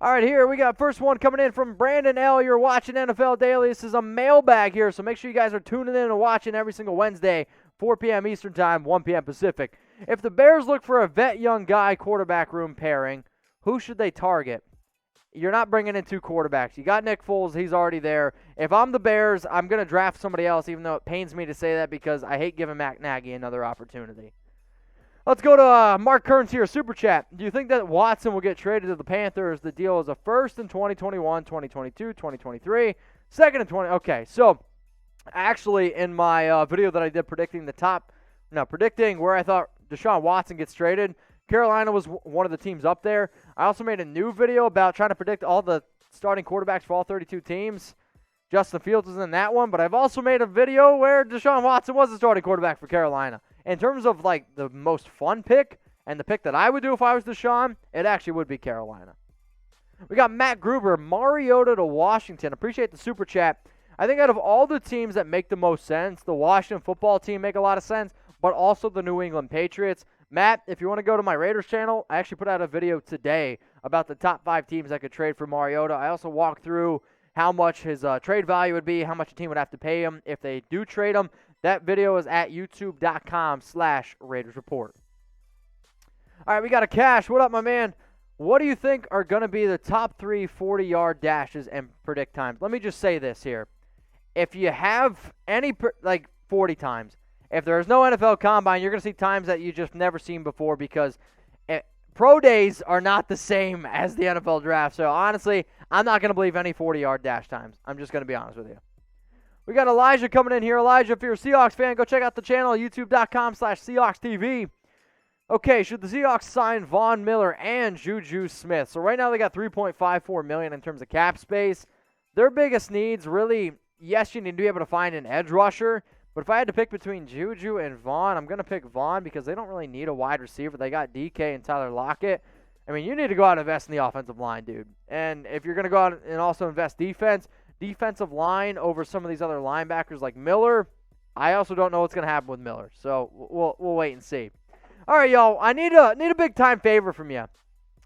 All right, here we got first one coming in from Brandon L. You're watching NFL Daily. This is a mailbag here, so make sure you guys are tuning in and watching every single Wednesday, 4 p.m. Eastern Time, 1 p.m. Pacific. If the Bears look for a vet young guy quarterback room pairing, who should they target? You're not bringing in two quarterbacks. You got Nick Foles. He's already there. If I'm the Bears, I'm going to draft somebody else, even though it pains me to say that because I hate giving Matt Nagy another opportunity. Let's go to Mark Kearns here, Super Chat. Do you think that Watson will get traded to the Panthers? The deal is a first in 2021, 2022, 2023, second in 20. Okay, so actually in my video that I did predicting where I thought Deshaun Watson gets traded, Carolina was one of the teams up there. I also made a new video about trying to predict all the starting quarterbacks for all 32 teams. Justin Fields was in that one, but I've also made a video where Deshaun Watson was the starting quarterback for Carolina. In terms of, like, the most fun pick and the pick that I would do if I was Deshaun, it actually would be Carolina. We got Matt Gruber, Mariota to Washington. Appreciate the Super Chat. I think out of all the teams that make the most sense, the Washington football team make a lot of sense, but also the New England Patriots. Matt, if you want to go to my Raiders channel, I actually put out a video today about the top 5 teams that could trade for Mariota. I also walked through how much his trade value would be, how much a team would have to pay him if they do trade him. That video is at youtube.com/Raiders Report. All right, we got a Cash. What up, my man? What do you think are going to be the top 3 40-yard dashes and predict times? Let me just say this here. If you have any, 40 times, if there's no NFL Combine, you're going to see times that you just never seen before because pro days are not the same as the NFL Draft. So, honestly, I'm not going to believe any 40-yard dash times. I'm just going to be honest with you. We got Elijah coming in here. Elijah, if you're a Seahawks fan, go check out the channel, youtube.com/SeahawksTV. Okay, should the Seahawks sign Von Miller and JuJu Smith? So right now they got $3.54 million in terms of cap space. Their biggest needs, really, yes, you need to be able to find an edge rusher. But if I had to pick between JuJu and Vaughn, I'm going to pick Vaughn because they don't really need a wide receiver. They got DK and Tyler Lockett. I mean, you need to go out and invest in the offensive line, dude. And if you're going to go out and also invest defensive line over some of these other linebackers like Miller, I also don't know what's going to happen with Miller. So we'll wait and see. All right, y'all, I need a big-time favor from you.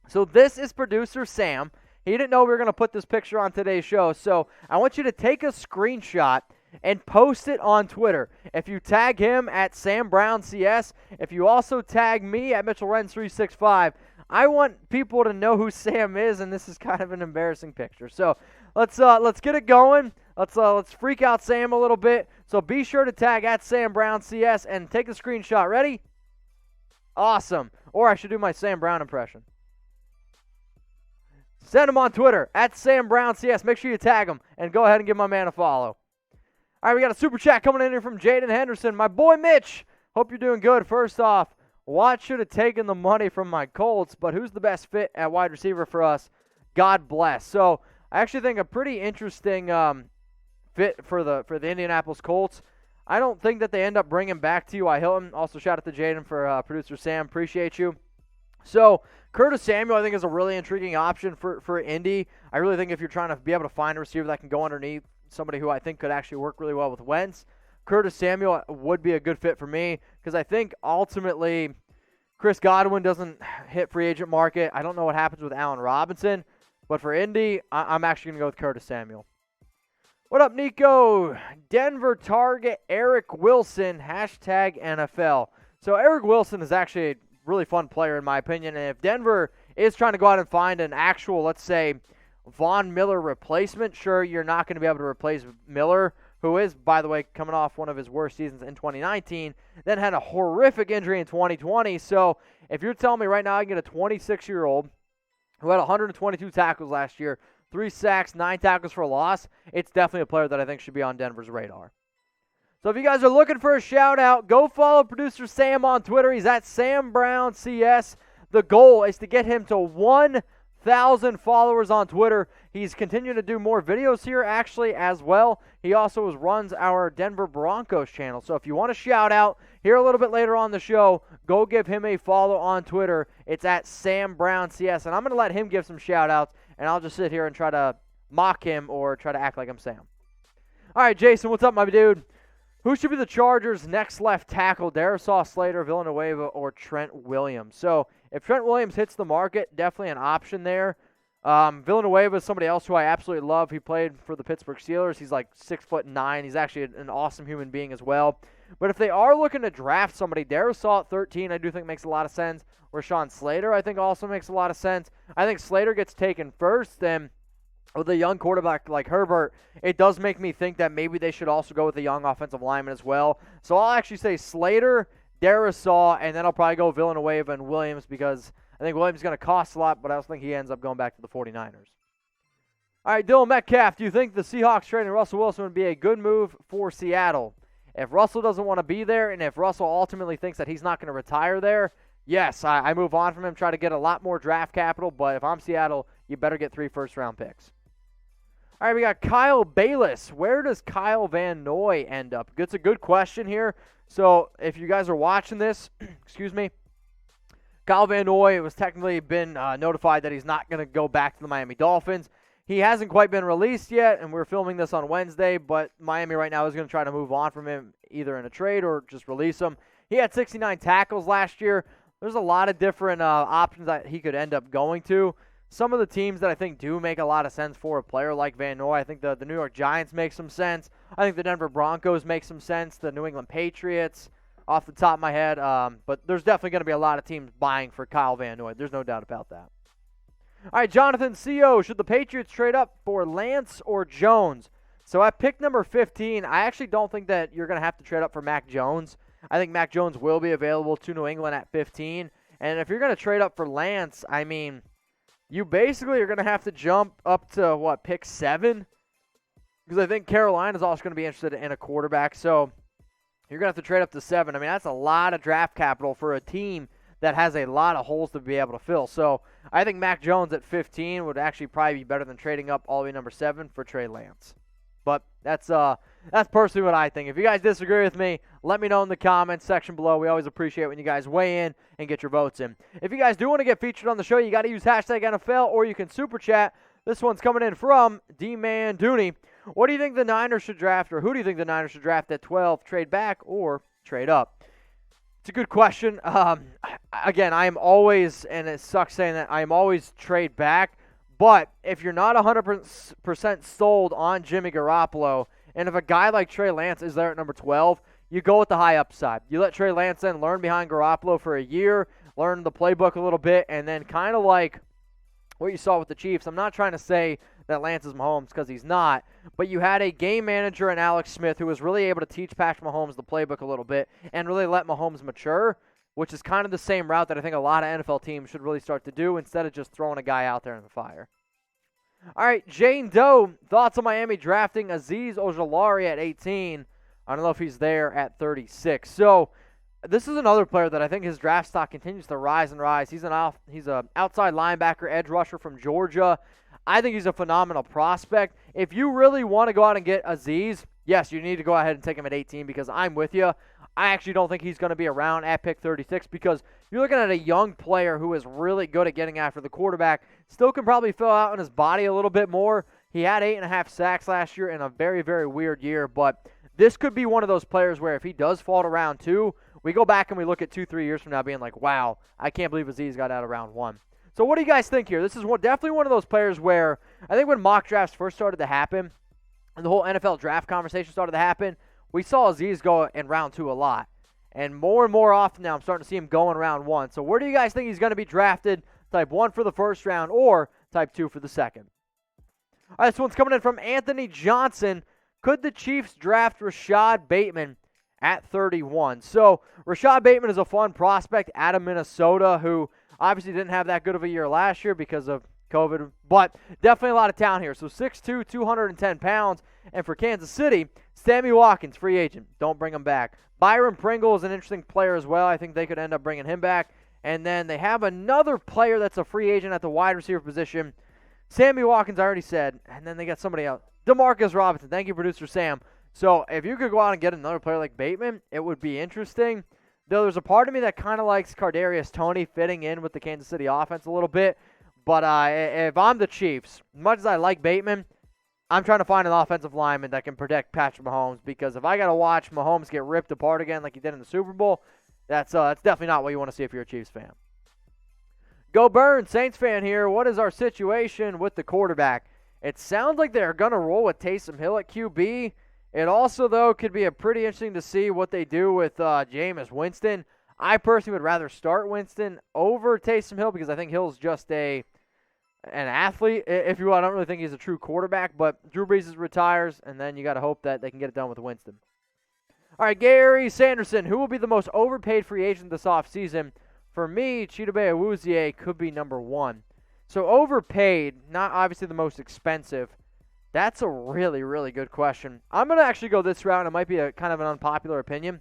So this is producer Sam. He didn't know we were going to put this picture on today's show. So I want you to take a screenshot and post it on Twitter. If you tag him at SamBrownCS, if you also tag me at Mitchell Renz 365, I want people to know who Sam is, and this is kind of an embarrassing picture. So let's get it going. Let's freak out Sam a little bit. So be sure to tag at SamBrownCS and take a screenshot. Ready? Awesome. Or I should do my Sam Brown impression. Send him on Twitter at SamBrownCS. Make sure you tag him and go ahead and give my man a follow. All right, we got a super chat coming in here from Jaden Henderson. My boy Mitch, hope you're doing good. First off, Watt should have taken the money from my Colts, but who's the best fit at wide receiver for us? God bless. So I actually think a pretty interesting fit for the Indianapolis Colts. I don't think that they end up bringing back T.Y. Hilton. Also, shout out to Jaden for producer Sam. Appreciate you. So Curtis Samuel, I think, is a really intriguing option for Indy. I really think if you're trying to be able to find a receiver that can go underneath somebody who I think could actually work really well with Wentz, Curtis Samuel would be a good fit for me because I think ultimately Chris Godwin doesn't hit free agent market. I don't know what happens with Allen Robinson, but for Indy, I'm actually going to go with Curtis Samuel. What up, Nico? Denver target Eric Wilson, #NFL. So Eric Wilson is actually a really fun player in my opinion, and if Denver is trying to go out and find an actual, let's say, Von Miller replacement, sure, you're not going to be able to replace Miller, who is, by the way, coming off one of his worst seasons in 2019, then had a horrific injury in 2020. So if you're telling me right now I can get a 26-year-old who had 122 tackles last year, 3 sacks, 9 tackles for a loss, it's definitely a player that I think should be on Denver's radar. So if you guys are looking for a shout-out, go follow producer Sam on Twitter. He's at SamBrownCS. The goal is to get him to 1,000 followers on Twitter. He's continuing to do more videos here actually as well. He also runs our Denver Broncos channel. So if you want a shout-out here a little bit later on the show, go give him a follow on Twitter. It's at SamBrownCS. And I'm going to let him give some shout-outs, and I'll just sit here and try to mock him or try to act like I'm Sam. All right, Jason, what's up, my dude? Who should be the Chargers' next left tackle? Darisaw Slater, Villanueva, or Trent Williams? So if Trent Williams hits the market, definitely an option there. Villanueva is somebody else who I absolutely love. He played for the Pittsburgh Steelers. He's like 6'9". He's actually an awesome human being as well. But if they are looking to draft somebody, Darrisaw at 13, I do think makes a lot of sense. Rashawn Slater, I think, also makes a lot of sense. I think Slater gets taken first, and with a young quarterback like Herbert, it does make me think that maybe they should also go with a young offensive lineman as well. So I'll actually say Slater, Darrisaw, and then I'll probably go Villanueva and Williams because I think Williams is going to cost a lot, but I also think he ends up going back to the 49ers. All right, Dylan Metcalf, do you think the Seahawks trading Russell Wilson would be a good move for Seattle? If Russell doesn't want to be there, and if Russell ultimately thinks that he's not going to retire there, yes, I move on from him, try to get a lot more draft capital, but if I'm Seattle, you better get 3 first-round picks. All right, we got Kyle Bayless. Where does Kyle Van Noy end up? It's a good question here. So if you guys are watching this, excuse me, Kyle Van Noy was technically been notified that he's not going to go back to the Miami Dolphins. He hasn't quite been released yet, and we're filming this on Wednesday, but Miami right now is going to try to move on from him either in a trade or just release him. He had 69 tackles last year. There's a lot of different options that he could end up going to. Some of the teams that I think do make a lot of sense for a player like Van Noy, I think the New York Giants make some sense. I think the Denver Broncos make some sense. The New England Patriots, off the top of my head. But there's definitely going to be a lot of teams buying for Kyle Van Noy. There's no doubt about that. All right, Jonathan C.O., should the Patriots trade up for Lance or Jones? So at pick number 15, I actually don't think that you're going to have to trade up for Mac Jones. I think Mac Jones will be available to New England at 15. And if you're going to trade up for Lance, I mean, you basically are going to have to jump up to, pick 7? Because I think Carolina is also going to be interested in a quarterback. So you're going to have to trade up to 7. I mean, that's a lot of draft capital for a team that has a lot of holes to be able to fill. So I think Mac Jones at 15 would actually probably be better than trading up all the way number 7 for Trey Lance. But that's personally what I think. If you guys disagree with me, let me know in the comments section below. We always appreciate when you guys weigh in and get your votes in. If you guys do want to get featured on the show, you got to use hashtag NFL or you can super chat. This one's coming in from D-Man Dooney. What do you think the Niners should draft, or who do you think the Niners should draft at 12, trade back or trade up? It's a good question. Again, I am always, and it sucks saying that, I am always trade back. But if you're not 100% sold on Jimmy Garoppolo, and if a guy like Trey Lance is there at number 12, you go with the high upside. You let Trey Lance then learn behind Garoppolo for a year, learn the playbook a little bit, and then kind of like what you saw with the Chiefs. I'm not trying to say that Lance is Mahomes because he's not, but you had a game manager in Alex Smith who was really able to teach Patrick Mahomes the playbook a little bit and really let Mahomes mature, which is kind of the same route that I think a lot of NFL teams should really start to do instead of just throwing a guy out there in the fire. All right, Jane Doe, thoughts on Miami drafting Azeez Ojulari at 18. I don't know if he's there at 36. So this is another player that I think his draft stock continues to rise and rise. He's an outside linebacker, edge rusher from Georgia. I think he's a phenomenal prospect. If you really want to go out and get Azeez, yes, you need to go ahead and take him at 18 because I'm with you. I actually don't think he's going to be around at pick 36 because you're looking at a young player who is really good at getting after the quarterback, still can probably fill out on his body a little bit more. He had 8.5 sacks last year in a very, very weird year, but this could be one of those players where if he does fall to round 2, we go back and we look at 2-3 years from now being like, wow, I can't believe Azeez got out of round 1. So what do you guys think here? This is definitely one of those players where I think when mock drafts first started to happen and the whole NFL draft conversation started to happen, we saw Azeez go in round 2 a lot. And more often now I'm starting to see him go in round 1. So where do you guys think he's going to be drafted? Type 1 for the first round or type 2 for the second? All right, this one's coming in from Anthony Johnson. Could the Chiefs draft Rashad Bateman at 31? So Rashad Bateman is a fun prospect out of Minnesota who obviously didn't have that good of a year last year because of COVID, but definitely a lot of talent here. So 6'2", 210 pounds. And for Kansas City, Sammy Watkins, free agent. Don't bring him back. Byron Pringle is an interesting player as well. I think they could end up bringing him back. And then they have another player that's a free agent at the wide receiver position. Sammy Watkins, I already said. And then they got somebody else. DeMarcus Robinson. Thank you, producer Sam. So if you could go out and get another player like Bateman, it would be interesting. Though there's a part of me that kind of likes Kadarius Toney fitting in with the Kansas City offense a little bit. But if I'm the Chiefs, as much as I like Bateman, I'm trying to find an offensive lineman that can protect Patrick Mahomes because if I got to watch Mahomes get ripped apart again like he did in the Super Bowl, that's definitely not what you want to see if you're a Chiefs fan. Go Burn, Saints fan here. What is our situation with the quarterback? It sounds like they're going to roll with Taysom Hill at QB. It also, though, could be pretty interesting to see what they do with Jameis Winston. I personally would rather start Winston over Taysom Hill because I think Hill's just an athlete, if you will. I don't really think he's a true quarterback, but Drew Brees retires, and then you got to hope that they can get it done with Winston. All right, Gary Sanderson, who will be the most overpaid free agent this offseason? For me, Chidobe Awuzie could be number one. So overpaid, not obviously the most expensive. That's a really, really good question. I'm going to actually go this route. It might be a kind of an unpopular opinion.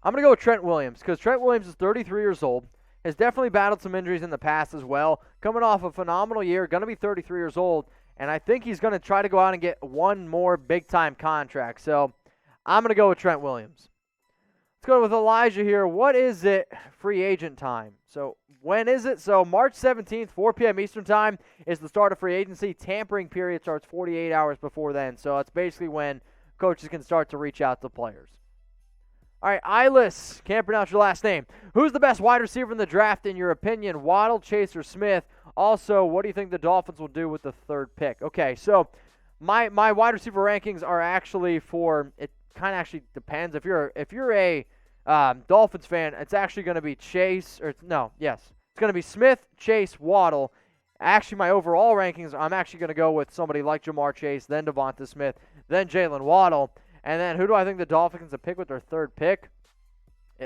I'm going to go with Trent Williams because Trent Williams is 33 years old, has definitely battled some injuries in the past as well, coming off a phenomenal year, going to be 33 years old, and I think he's going to try to go out and get one more big-time contract. So I'm going to go with Trent Williams. Let's go with Elijah here. What is it free agent time? So when is it? So March 17th, 4 p.m. Eastern time is the start of free agency. Tampering period starts 48 hours before then. So it's basically when coaches can start to reach out to players. All right, Ilis, can't pronounce your last name. Who's the best wide receiver in the draft in your opinion? Waddle, Chase, or Smith? Also, what do you think the Dolphins will do with the third pick? Okay, so my wide receiver rankings are actually for, it kind of actually depends. If you're a Dolphins fan, it's actually going to be Chase, or it's going to be Smith, Chase, Waddle. Actually, my overall rankings, I'm actually going to go with somebody like Jamar Chase, then Devonta Smith, then Jalen Waddle. And then who do I think the Dolphins will pick with their third pick?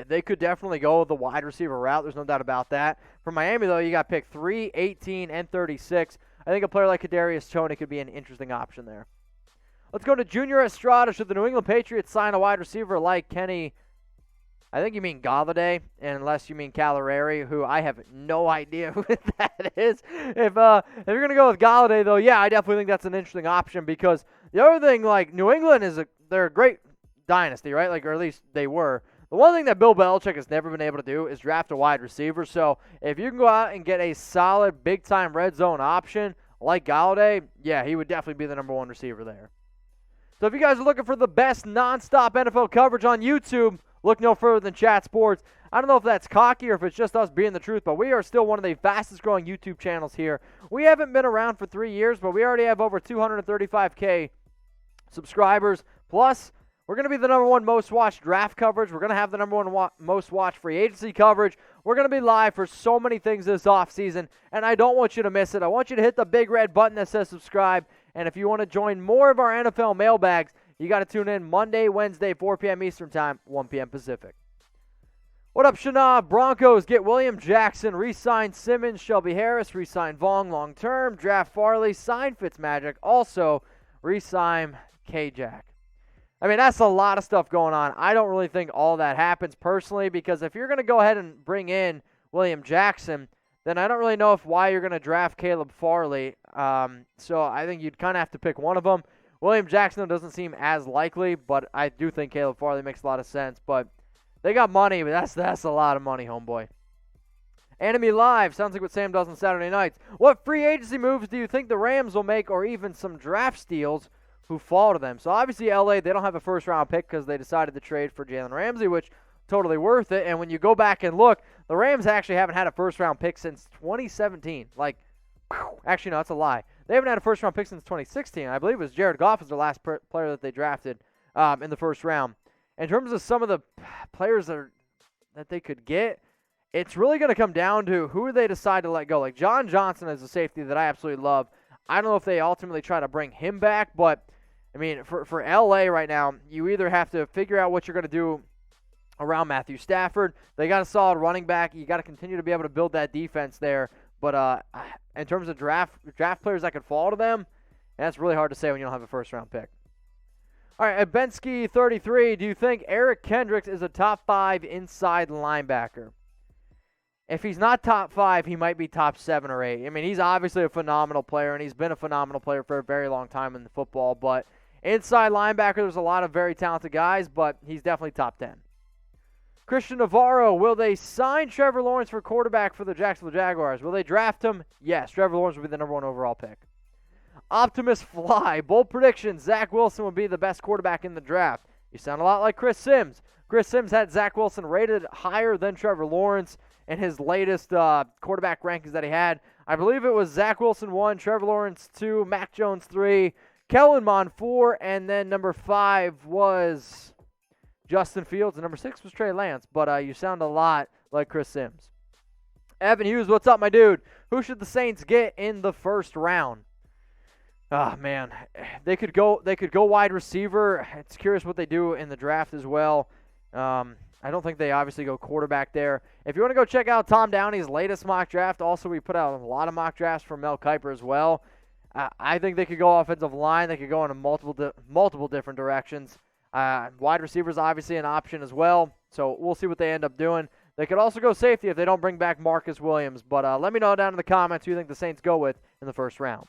They could definitely go the wide receiver route. There's no doubt about that. For Miami, though, you got pick 3, 18, and 36. I think a player like Kadarius Toney could be an interesting option there. Let's go to Junior Estrada. Should the New England Patriots sign a wide receiver like Kenny? I think you mean Galladay, unless you mean Calarari, who I have no idea who that is. If you're going to go with Galladay, though, yeah, I definitely think that's an interesting option because the other thing, like, New England they're a great dynasty, right? Like, or at least they were. The one thing that Bill Belichick has never been able to do is draft a wide receiver. So if you can go out and get a solid, big-time red zone option like Galladay, yeah, he would definitely be the number one receiver there. So if you guys are looking for the best nonstop NFL coverage on YouTube, look no further than Chat Sports. I don't know if that's cocky or if it's just us being the truth, but we are still one of the fastest-growing YouTube channels here. We haven't been around for 3 years, but we already have over 235K subscribers. Plus, we're going to be the number one most watched draft coverage. We're going to have the number one most watched free agency coverage. We're going to be live for so many things this offseason, and I don't want you to miss it. I want you to hit the big red button that says subscribe, and if you want to join more of our NFL mailbags, you got to tune in Monday, Wednesday, 4 p.m. Eastern Time, 1 p.m. Pacific. What up, Shana? Broncos get William Jackson, re-sign Simmons, Shelby Harris, re-sign Vaughn long-term, draft Farley, sign Fitzmagic, also re-sign K-Jack. I mean, that's a lot of stuff going on. I don't really think all that happens personally because if you're going to go ahead and bring in William Jackson, then I don't really know why you're going to draft Caleb Farley. So I think you'd kind of have to pick one of them. William Jackson doesn't seem as likely, but I do think Caleb Farley makes a lot of sense. But they got money, but that's a lot of money, homeboy. Enemy Live, sounds like what Sam does on Saturday nights. What free agency moves do you think the Rams will make or even some draft steals who fall to them? So obviously LA, they don't have a first-round pick because they decided to trade for Jalen Ramsey, which totally worth it. And when you go back and look, the Rams actually haven't had a first-round pick since 2017. Actually, no, that's a lie. They haven't had a first-round pick since 2016. I believe it was Jared Goff was the last player that they drafted in the first round. In terms of some of the players that they could get, it's really going to come down to who they decide to let go. Like John Johnson is a safety that I absolutely love. I don't know if they ultimately try to bring him back, but, I mean, for LA right now, you either have to figure out what you're going to do around Matthew Stafford. They got a solid running back. You got to continue to be able to build that defense there. But in terms of draft players that could fall to them, that's really hard to say when you don't have a first-round pick. All right, Bensky33, do you think Eric Kendricks is a top 5 inside linebacker? If he's not top 5, he might be top 7 or 8. I mean, he's obviously a phenomenal player, and he's been a phenomenal player for a very long time in the football. But inside linebacker, there's a lot of very talented guys, but he's definitely top 10. Christian Navarro, will they sign Trevor Lawrence for quarterback for the Jacksonville Jaguars? Will they draft him? Yes, Trevor Lawrence will be the number 1 overall pick. Optimus Fly, bold prediction, Zach Wilson will be the best quarterback in the draft. You sound a lot like Chris Sims. Chris Sims had Zach Wilson rated higher than Trevor Lawrence in his latest quarterback rankings that he had. I believe it was Zach Wilson 1, Trevor Lawrence 2, Mac Jones 3, Kellen Mond 4, and then number 5 was Justin Fields, and number 6 was Trey Lance. But you sound a lot like Chris Sims. Evan Hughes, what's up, my dude? Who should the Saints get in the first round? Oh, man. They could go wide receiver. It's curious what they do in the draft as well. I don't think they obviously go quarterback there. If you want to go check out Tom Downey's latest mock draft, also we put out a lot of mock drafts from Mel Kiper as well. I think they could go offensive line. They could go in multiple different directions. Wide receivers obviously an option as well, so we'll see what they end up doing. They could also go safety if they don't bring back Marcus Williams. But let me know down in the comments who you think the Saints go with in the first round.